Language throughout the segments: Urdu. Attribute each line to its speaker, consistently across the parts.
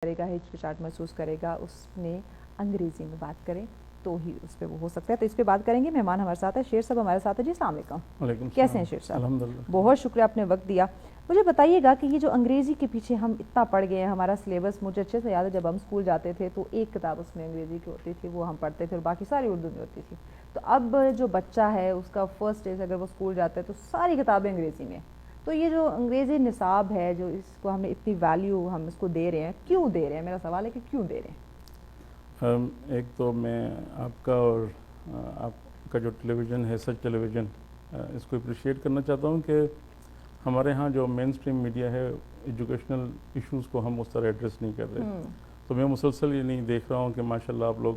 Speaker 1: کرے گا, ہچکچاہٹ محسوس کرے گا, اس نے انگریزی میں بات کریں تو ہی اس پہ وہ ہو سکتا ہے. تو اس پہ بات کریں گے. مہمان ہمارے ساتھ ہے, شیر صاحب ہمارے ساتھ ہے. جی السلام علیکم. کیسے ہیں شیر صاحب؟
Speaker 2: الحمدللہ.
Speaker 1: بہت شکریہ آپ نے وقت دیا. مجھے بتائیے گا کہ یہ جو انگریزی کے پیچھے ہم اتنا پڑھ گئے ہیں, ہمارا سلیبس مجھے اچھے سے یاد ہے, جب ہم اسکول جاتے تھے تو ایک کتاب اس میں انگریزی کی ہوتی تھی, وہ ہم پڑھتے تھے, اور باقی ساری اردو میں ہوتی تھی. تو اب جو بچہ ہے اس کا فرسٹ ڈے سے اگر وہ اسکول جاتا ہے تو ساری کتابیں انگریزی میں. تو یہ جو انگریزی نصاب ہے, جو اس کو ہم نے اتنی ویلیو ہم اس کو دے رہے ہیں, کیوں دے رہے ہیں؟ میرا سوال ہے کہ کیوں دے رہے ہیں.
Speaker 2: ایک تو میں آپ کا اور آپ کا جو ٹیلی ویژن ہے, سچ ٹیلی ویژن, اس کو اپریشیٹ کرنا چاہتا ہوں کہ ہمارے ہاں جو مین اسٹریم میڈیا ہے, ایجوکیشنل ایشوز کو ہم اس طرح ایڈریس نہیں کر رہے. تو میں مسلسل یہ نہیں دیکھ رہا ہوں کہ ماشاءاللہ آپ لوگ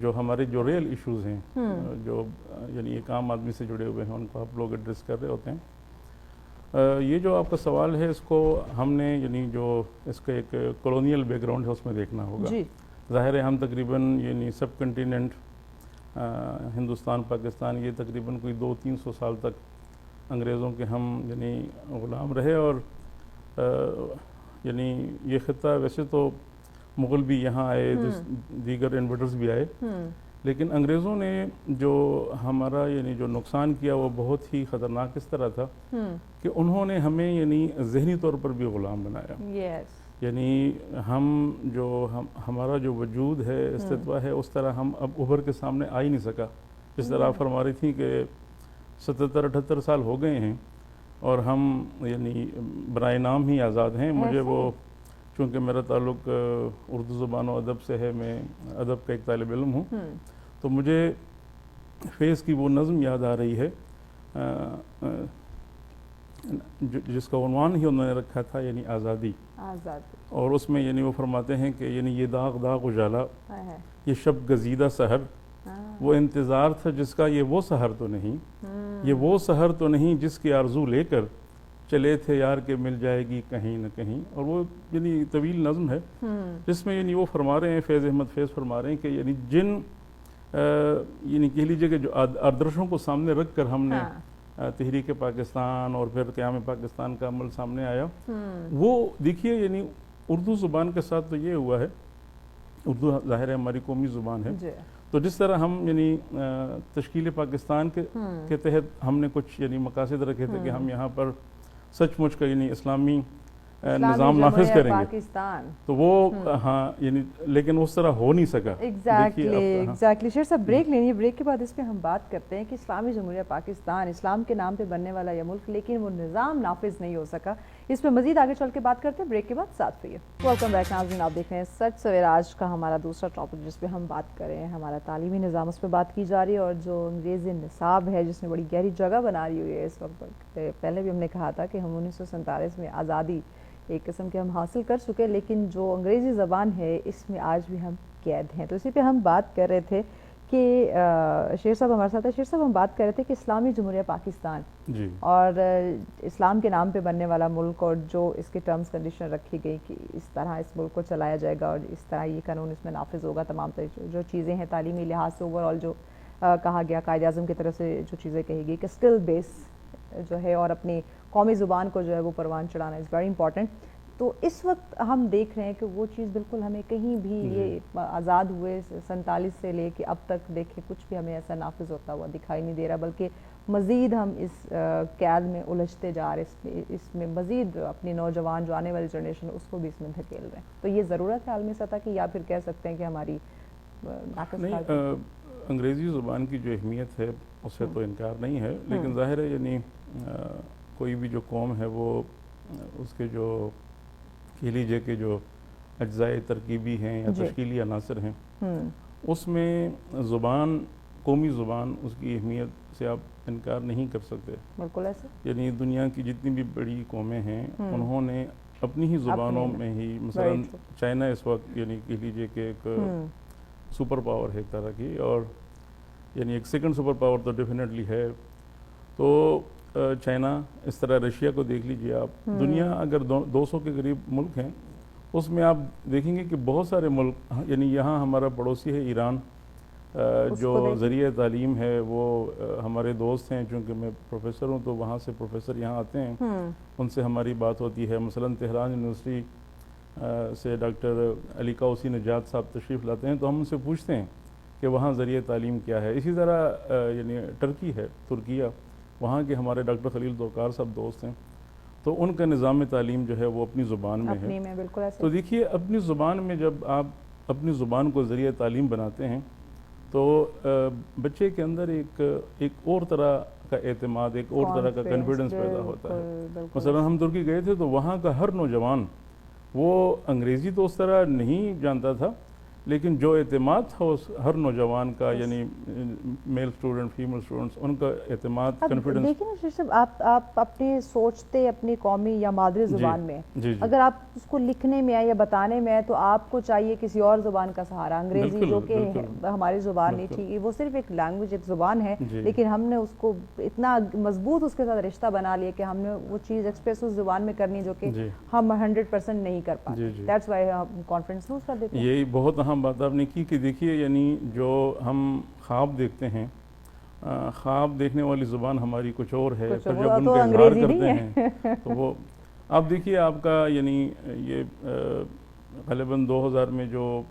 Speaker 2: جو ہمارے جو ریئل ایشوز ہیں, جو یعنی ایک عام آدمی سے جڑے ہوئے ہیں, ان کو آپ لوگ ایڈریس کر رہے ہوتے ہیں. یہ جو آپ کا سوال ہے, اس کو ہم نے یعنی جو اس کا ایک کولونیل بیک گراؤنڈ ہے اس میں دیکھنا ہوگا. ظاہر ہے ہم تقریباً یعنی سب کنٹیننٹ ہندوستان, پاکستان, یہ تقریباً کوئی 200-300 سال تک انگریزوں کے ہم یعنی غلام رہے. اور یعنی یہ خطہ ویسے تو مغل بھی یہاں آئے, دیگر انویڈرز بھی آئے, لیکن انگریزوں نے جو ہمارا یعنی جو نقصان کیا وہ بہت ہی خطرناک اس طرح تھا کہ انہوں نے ہمیں یعنی ذہنی طور پر بھی غلام بنایا. یعنی ہمارا جو وجود ہے, استتوا ہے, اس طرح ہم اب ابھر کے سامنے آ ہی نہیں سکا. جس طرح آپ فرما رہی تھیں کہ 77-78 سال ہو گئے ہیں اور ہم یعنی برائے نام ہی آزاد ہیں. مجھے وہ چونکہ میرا تعلق اردو زبان و ادب سے ہے, میں ادب کا ایک طالب علم ہوں, تو مجھے فیض کی وہ نظم یاد آ رہی ہے جس کا عنوان ہی انہوں نے رکھا تھا یعنی آزادی. اور اس میں یعنی وہ فرماتے ہیں کہ یعنی یہ داغ داغ اجالا, یہ شب گزیدہ سحر, وہ انتظار تھا جس کا یہ وہ سحر تو نہیں, یہ وہ سحر تو نہیں جس کی آرزو لے کر چلے تھے یار کہ مل جائے گی کہیں نہ کہیں. اور وہ یعنی طویل نظم ہے جس میں یعنی وہ فرما رہے ہیں, فیض احمد فیض فرما رہے ہیں کہ یعنی جن یعنی کہہ لیجیے کہ جو آدرشوں کو سامنے رکھ کر ہم نے تحریک پاکستان اور پھر قیام پاکستان کا عمل سامنے آیا, وہ دیکھیے یعنی اردو زبان کے ساتھ تو یہ ہوا ہے, اردو ظاہر ہے ہماری قومی زبان ہے, تو جس طرح ہم یعنی تشکیل پاکستان کے تحت ہم نے کچھ یعنی مقاصد رکھے تھے کہ ہم یہاں پر سچ مچ کا یعنی اسلامی نظام نافذ کریں گے, تو وہ ہاں یعنی لیکن اس طرح ہو نہیں سکا.
Speaker 1: ایگزیکٹلی. شیر صاحب بریک لینی ہے, بریک کے بعد اس پہ ہم بات کرتے ہیں کہ اسلامی جمہوریہ پاکستان اسلام کے نام پہ بننے والا یہ ملک, لیکن وہ نظام نافذ نہیں ہو سکا. اس پہ مزید آگے چل کے بات کرتے ہیں, بریک کے بعد ساتھ رہیے. ویلکم بیک ناظرین, آپ دیکھ رہے ہیں سچ سویر. آج کا ہمارا دوسرا ٹاپک جس پہ ہم بات کر رہے ہیں ہمارا تعلیمی نظام, اس پہ بات کی جا رہی ہے. اور جو انگریزی نصاب ہے جس نے بڑی گہری جگہ بنا رہی ہوئی ہے اس وقت, پہلے بھی ہم نے کہا تھا کہ ہم 1947 میں آزادی ایک قسم کے ہم حاصل کر چکے, لیکن جو انگریزی زبان ہے اس میں آج بھی ہم قید ہیں. تو اسی پہ ہم بات کر رہے تھے کہ شیر صاحب ہمارے ساتھ ہے. شیر صاحب ہم بات کر رہے تھے کہ اسلامی جمہوریہ پاکستان اور اسلام کے نام پہ بننے والا ملک, اور جو اس کے ٹرمز کنڈیشن رکھی گئی کہ اس طرح اس ملک کو چلایا جائے گا اور اس طرح یہ قانون اس میں نافذ ہوگا, تمام جو چیزیں ہیں تعلیمی لحاظ سے اوور آل جو کہا گیا قائد اعظم کی طرف سے جو چیزیں کہی گئی کہ اسکل بیس جو ہے اور اپنی قومی زبان کو جو ہے وہ پروان چڑھانا از ویری امپورٹنٹ. تو اس وقت ہم دیکھ رہے ہیں کہ وہ چیز بالکل ہمیں کہیں بھی یہ آزاد ہوئے 47 سے لے کے اب تک دیکھیں کچھ بھی ہمیں ایسا نافذ ہوتا ہوا دکھائی نہیں دے رہا, بلکہ مزید ہم اس قید میں الجھتے جا رہے, اس میں مزید اپنی نوجوان جو آنے والی جنریشن اس کو بھی اس میں دھکیل رہے ہیں. تو یہ ضرورت ہے عالمی سطح کی, یا پھر کہہ سکتے ہیں کہ ہماری
Speaker 2: انگریزی زبان کی جو اہمیت ہے اس سے تو انکار نہیں ہے, لیکن ظاہر ہے یعنی کوئی بھی جو قوم ہے وہ اس کے جو کہہ لیجیے کہ جو اجزائے ترکیبی ہیں یا تشکیلی عناصر ہیں, اس میں زبان, قومی زبان, اس کی اہمیت سے آپ انکار نہیں کر سکتے.
Speaker 1: بالکل ایسے
Speaker 2: یعنی دنیا کی جتنی بھی بڑی قومیں ہیں انہوں نے اپنی ہی زبانوں میں ہی, مثلا چائنا اس وقت یعنی کہہ لیجیے کہ ایک سپر پاور ہے ایک طرح کی, اور یعنی ایک سیکنڈ سپر پاور تو ڈیفینیٹلی ہے. تو چائنا, اس طرح رشیا کو دیکھ لیجیے آپ. دنیا اگر 200 کے قریب ملک ہیں, اس میں آپ دیکھیں گے کہ بہت سارے ملک, یعنی یہاں ہمارا پڑوسی ہے ایران, جو ذریعہ تعلیم ہے وہ ہمارے دوست ہیں, چونکہ میں پروفیسر ہوں تو وہاں سے پروفیسر یہاں آتے ہیں, ان سے ہماری بات ہوتی ہے. مثلا تہران یونیورسٹی سے ڈاکٹر علی قوسی نجات صاحب تشریف لاتے ہیں تو ہم ان سے پوچھتے ہیں کہ وہاں ذریعہ تعلیم کیا ہے. اسی طرح یعنی ٹرکی ہے، ترکیہ، وہاں کے ہمارے ڈاکٹر خلیل توقار صاحب دوست ہیں، تو ان کا نظام تعلیم جو ہے وہ اپنی زبان میں ہے. تو دیکھیے اپنی زبان میں جب آپ اپنی زبان کو ذریعہ تعلیم بناتے ہیں تو بچے کے اندر ایک اور طرح کا اعتماد، ایک اور طرح کا کانفیڈنس پیدا ہوتا ہے. مثلا ہم ترکی گئے تھے تو وہاں کا ہر نوجوان وہ انگریزی تو اس طرح نہیں جانتا تھا، لیکن جو اعتماد تھا اس ہر نوجوان کا، یعنی میل اسٹوڈنٹ، فیمیل اسٹوڈنٹس، ان کا اعتماد، کانفیڈنس.
Speaker 1: دیکھیں نا شریف صاحب، آپ اپنے سوچتے اپنی قومی یا مادری زبان میں، اگر آپ اس کو لکھنے میں ہے یا بتانے میں ہے تو آپ کو چاہیے کسی اور زبان کا سہارا. انگریزی جو کہ ہماری زبان نہیں تھی، وہ صرف ایک لینگویج، ایک زبان ہے، لیکن ہم نے اس کو اتنا مضبوط اس کے ساتھ رشتہ بنا لیا کہ ہم نے وہ چیز ایکسپریس اس زبان میں کرنی جو کہ ہم 100% نہیں کر پاتے. دیٹس وائی ہم کانفرنس نوز کر دیتے ہیں.
Speaker 2: یہی بہت اہم بات آپ نے کی کہ دیکھیے یعنی جو ہم خواب دیکھتے ہیں، خواب دیکھنے والی زبان ہماری کچھ اور ہے، پھر جب ان کا اظہار کرتے ہیں تو وہ آپ دیکھیے آپ کا یعنی یہ غالباً 2000 میں جو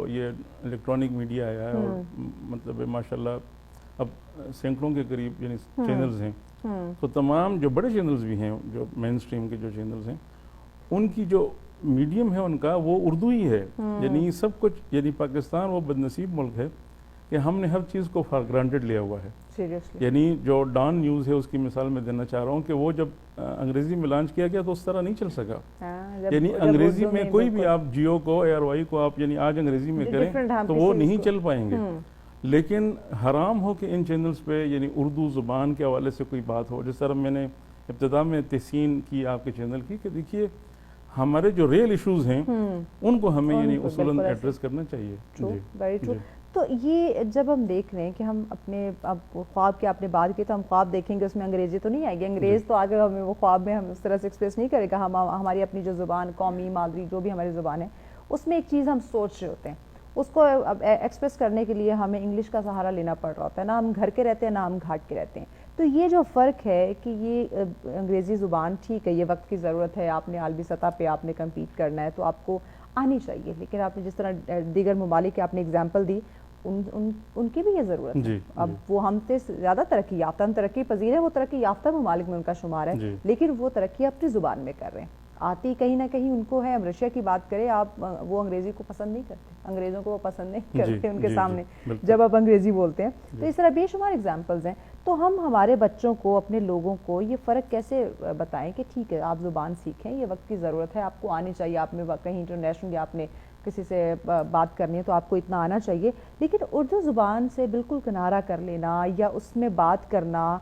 Speaker 2: یہ الیکٹرانک میڈیا آیا ہے، اور مطلب ماشاءاللہ اب سینکڑوں کے قریب یعنی چینلز ہیں، تو تمام جو بڑے چینلز بھی ہیں، جو مین اسٹریم کے جو چینلز ہیں، ان کی جو میڈیم ہے ان کا وہ اردو ہی ہے. یعنی سب کچھ، یعنی پاکستان وہ بدنصیب ملک ہے کہ ہم نے ہر چیز کو فار گرانٹڈ لیا ہوا ہے. یعنی جو ڈان نیوز ہے اس کی مثال میں دینا چاہ رہا ہوں کہ وہ جب انگریزی میں لانچ کیا گیا تو اس طرح نہیں چل سکا. یعنی انگریزی میں کوئی بھی آپ جیو کو، اے آر وائی کو آپ یعنی آج انگریزی میں کریں تو وہ نہیں چل پائیں گے. لیکن حرام ہو کہ ان چینلز پہ یعنی اردو زبان کے حوالے سے کوئی بات ہو. جس طرح میں نے ابتدا میں تحسین کی آپ کے چینل کی کہ دیکھیے ہمارے جو ریل ایشوز ہیں ان کو ہمیں یعنی اصولاً ایڈریس کرنا چاہیے.
Speaker 1: تو یہ جب ہم دیکھ رہے ہیں کہ ہم اپنے اب خواب کی آپ نے بات کی تو ہم خواب دیکھیں گے، اس میں انگریزی تو نہیں آئے گی. انگریز تو آگے ہمیں وہ خواب میں ہم اس طرح سے ایکسپریس نہیں کرے گا. ہماری اپنی جو زبان، قومی، مادری، جو بھی ہماری زبان ہے، اس میں ایک چیز ہم سوچ رہے ہوتے ہیں، اس کو ایکسپریس کرنے کے لیے ہمیں انگلش کا سہارا لینا پڑ رہا ہوتا ہے. نہ ہم گھر کے رہتے ہیں، نہ ہم گھاٹ کے رہتے ہیں. تو یہ جو فرق ہے کہ یہ انگریزی زبان ٹھیک ہے، یہ وقت کی ضرورت ہے، آپ نے عالمی سطح پہ آپ نے کمپیٹ کرنا ہے تو آپ کو آنی چاہیے. لیکن آپ نے جس طرح دیگر ممالک کی آپ نے اگزامپل دی، ان کی بھی یہ ضرورت ہے. اب وہ ہم سے زیادہ ترقی یافتہ، ہم ترقی پذیر ہے، وہ ترقی یافتہ ممالک میں ان کا شمار ہے، لیکن وہ ترقی اپنی زبان میں کر رہے ہیں. آتی کہیں نہ کہیں ان کو ہے. ہم رشیا کی بات کریں، آپ وہ انگریزی کو پسند نہیں کرتے، انگریزوں کو وہ پسند نہیں کرتے ان کے سامنے جب آپ انگریزی بولتے ہیں. تو اس طرح بے شمار اگزامپلز ہیں. تو ہم ہمارے بچوں کو، اپنے لوگوں کو یہ فرق کیسے بتائیں کہ ٹھیک ہے آپ زبان سیکھیں، یہ وقت کی ضرورت ہے، آپ کو آنی چاہیے. آپ نے کہیں انٹرنیشنل یا آپ نے کسی سے بات کرنی ہے تو آپ کو اتنا آنا چاہیے. لیکن اردو زبان سے بالکل کنارہ کر لینا یا اس میں بات کرنا،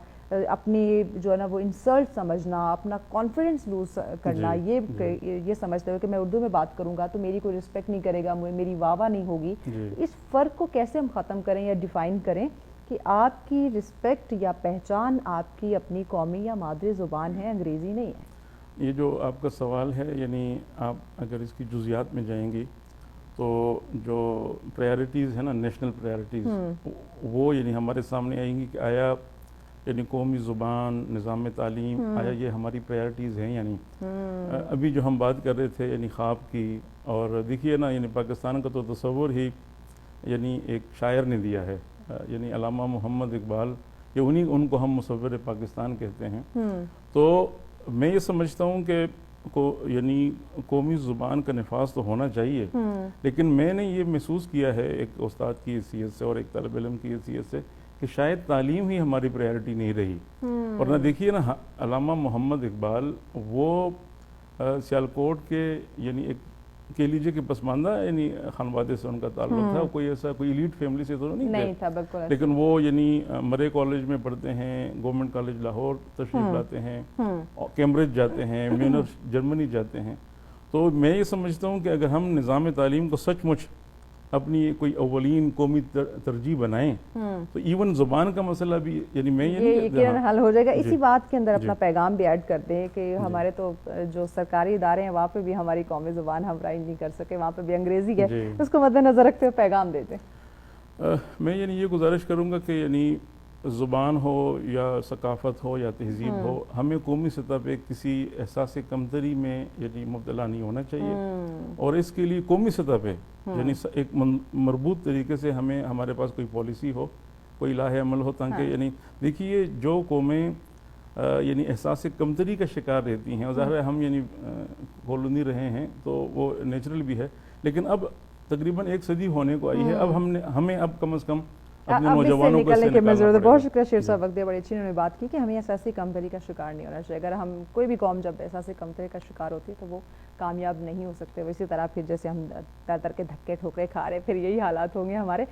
Speaker 1: اپنی جو ہے نا وہ انسلٹ سمجھنا، اپنا کانفیڈنس لوز کرنا، یہ سمجھتے ہوئے کہ میں اردو میں بات کروں گا تو میری کوئی رسپیکٹ نہیں کرے گا، میری واہ واہ نہیں ہوگی. اس فرق کو کیسے ہم ختم کریں یا ڈیفائن کریں کہ آپ کی رسپیکٹ یا پہچان آپ کی اپنی قومی یا مادری زبان ہے، انگریزی نہیں ہے؟
Speaker 2: یہ جو آپ کا سوال ہے، یعنی آپ اگر اس کی جزیات میں جائیں گی تو جو پرائیورٹیز ہیں نا، نیشنل پرائیورٹیز، وہ یعنی ہمارے سامنے آئیں گی کہ آیا یعنی قومی زبان، نظام تعلیم، آیا یہ ہماری پرائیورٹیز ہیں یا نہیں. ابھی جو ہم بات کر رہے تھے یعنی خواب کی، اور دیکھیے نا یعنی پاکستان کا تو تصور ہی یعنی ایک شاعر نے دیا ہے، یعنی علامہ محمد اقبال، یہ ان کو ہم مصور پاکستان کہتے ہیں. تو میں یہ سمجھتا ہوں کہ یعنی قومی زبان کا نفاذ تو ہونا چاہیے، لیکن میں نے یہ محسوس کیا ہے ایک استاد کی حیثیت سے اور ایک طالب علم کی حیثیت سے کہ شاید تعلیم ہی ہماری پرائیورٹی نہیں رہی. ورنہ دیکھیے نا علامہ محمد اقبال وہ سیالکوٹ کے یعنی ایک کہہ لیجیے کہ پسماندہ یعنی خانوادے سے ان کا تعلق تھا، کوئی ایسا کوئی ایلیٹ فیملی سے تو نہیں
Speaker 1: تھا بالکل.
Speaker 2: لیکن وہ یعنی مرے کالج میں پڑھتے ہیں، گورنمنٹ کالج لاہور تشریف لاتے ہیں، کیمبرج جاتے ہیں، میونخ جرمنی جاتے ہیں. تو میں یہ سمجھتا ہوں کہ اگر ہم نظام تعلیم کو سچ مچ اپنی کوئی اولین قومی ترجیح بنائیں تو ایون زبان کا مسئلہ بھی یعنی میں
Speaker 1: یہ حل ہو جائے گا. اسی بات کے اندر اپنا پیغام بھی ایڈ کر دیں کہ ہمارے تو جو سرکاری ادارے ہیں وہاں پہ بھی ہماری قومی زبان ہم رائج نہیں کر سکے، وہاں پہ بھی انگریزی ہے، اس کو مد نظر رکھتے ہوئے پیغام دیتے.
Speaker 2: میں یعنی یہ گزارش کروں گا کہ یعنی زبان ہو یا ثقافت ہو یا تہذیب ہو، ہمیں قومی سطح پہ کسی احساس کمتری میں یعنی مبتلا نہیں ہونا چاہیے، اور اس کے لیے قومی سطح پہ یعنی ایک مربوط طریقے سے ہمیں ہمارے پاس کوئی پالیسی ہو، کوئی لاہ عمل ہو، تاکہ یعنی دیکھیے جو قومیں یعنی احساس کمتری کا شکار رہتی ہیں، اور ظاہر ہے ہم یعنی کالونی رہے ہیں تو وہ نیچرل بھی ہے، لیکن اب تقریباً 1 صدی ہونے کو آئی ہے، اب ہمیں اب کم از کم اپنے نوجوانوں کو اس سے نکالنا پڑے گا۔
Speaker 1: بہت شکریہ شیر صاحب، وقت دیا، بڑی اچھی انہوں نے بات کی کہ ہمیں احساسی کمتری کا شکار نہیں ہونا چاہیے۔ اگر ہم کوئی بھی قوم جب احساسی کمتری کا شکار ہوتی ہے تو وہ کامیاب نہیں ہو سکتے، اسی طرح پھر جیسے ہم تر تر کے دھکے ٹھوکرے کھا رہے، پھر یہی حالات ہوں گے ہمارے۔